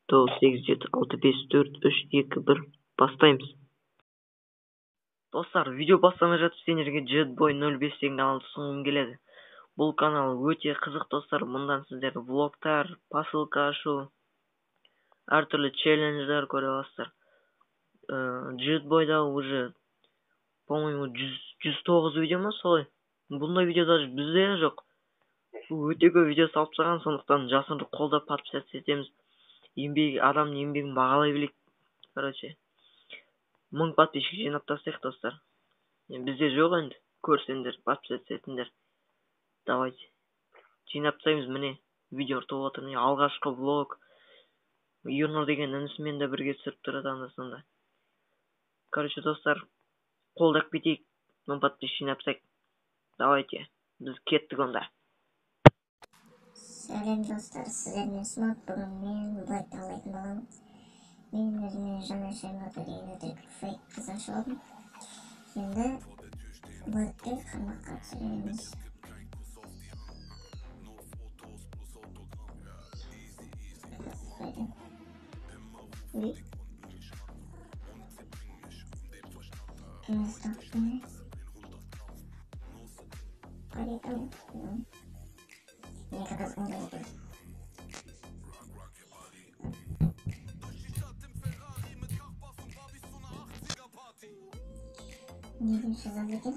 987645321 бастаймыз. Достар, видео бастамай жатып сендерге Jetboy 05 деген каналды ұсынғым келеді. Бұл канал өте қызық, достар. Мұндан сіздер влогтар, посылка ашу, әртүрлі челлендждер көре аласыздар. Jetboy'да уже, по-моему, 109 видео ма солай? Бұндай видео даже бізде жоқ. Өте көп видео салып тастаған, сондықтан жасырын қолдап подписаться етеміз. Адамның еңбегін бағалай білейік. Короче, 1000 подписчик жинап тастайық, достар. Бізде жоқ енді, көрсеңдер, подписаться етіңдер. Давайте. Жинап тастаймыз, міне. Видео артып отыр. Алғашқы влог. Юрнур деген інісімен де бірге түсіріп тұрады анда-санда. Короче, достар, қолдап кетейік. 1000 подписчик жинап тастайық. Давайте. Біз кеттік онда. Сәлем, достар, сіздермен смак. Бүгін мен бұлай талайтын боламын. Мен өзіме жаңа шайматы деген өтірік фейк қыз ашып алдым. Енді бұлайтты қырмаққа түсіреміз. Не деймін жазам екен?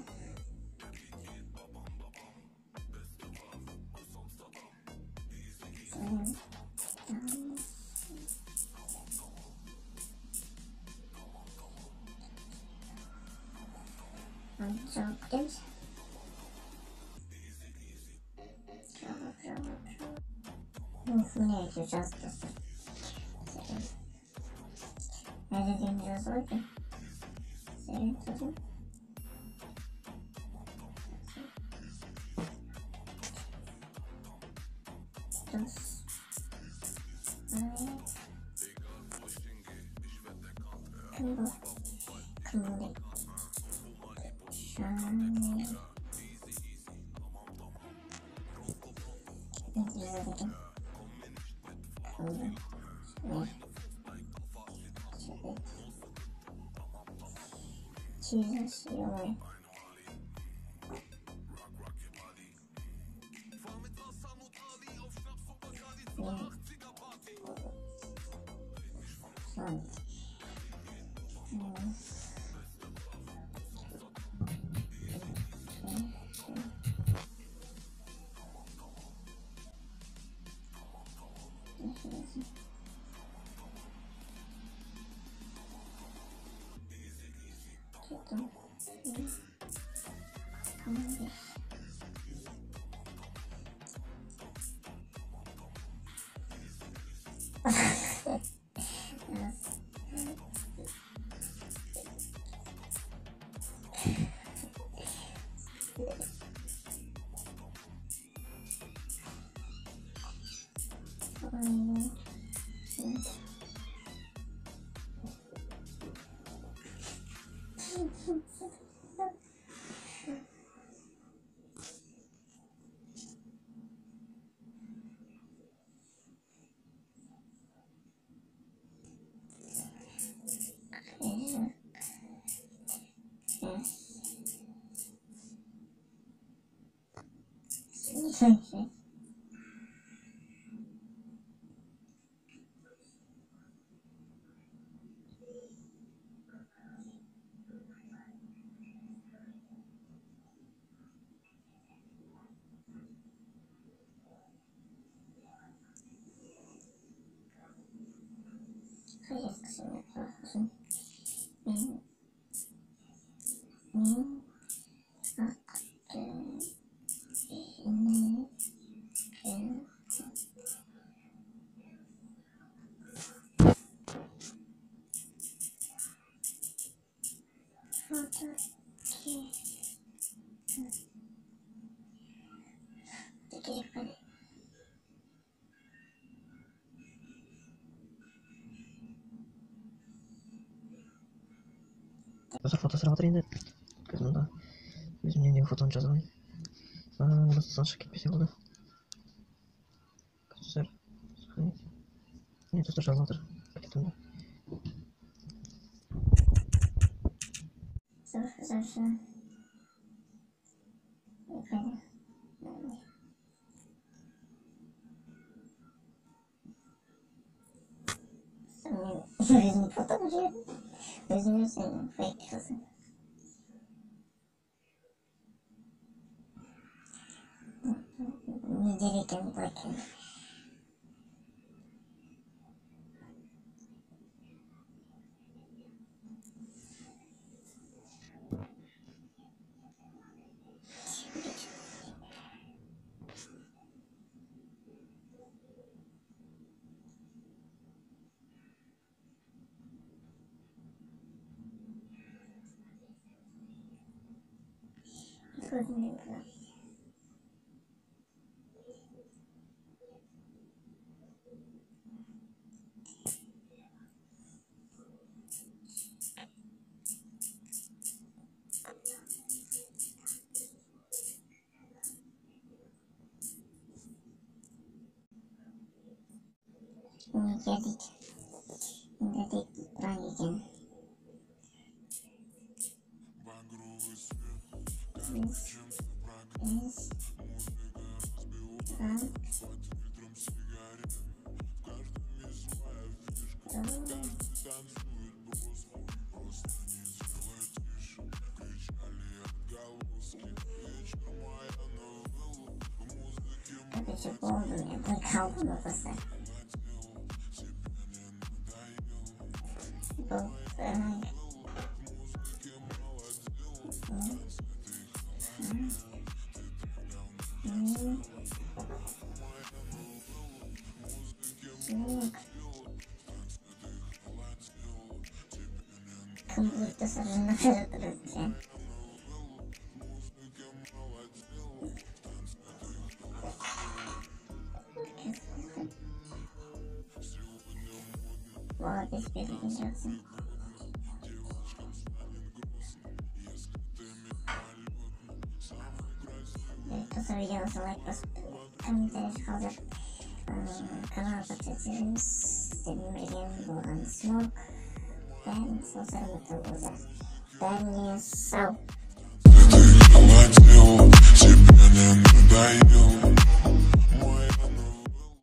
Жауап күтеміз. Міне әйтеу жазып достар. Әзірден жазып екен. Сәлем жазып. Кім бұл? Кім бұл дейді? Шамил. Мен жазады екен. Кім бұл? Jesus, ой. Фото сыраватыр енді. Мында өзімнен фотоны жазып алайын. Басқасын шығып кетпесе болды. Это тоже лотер. Завжди. Өзім фотоға жібердім. Өзім фейк жаздым. Не дер екен бұл екен. Көрдім бұл. Не geldik. İndirdik buran ekan. Короче, полный я блокал на просто. Как будто сожжена друзья. Вот, и теперь идётся. Кто видео, лайк, комментарий, қалдыр. Канал подписывайтесь. Сіздермен бірге болған смок. Бәрін сау сарматы болса. Бәріне сау. Тебе не надоел.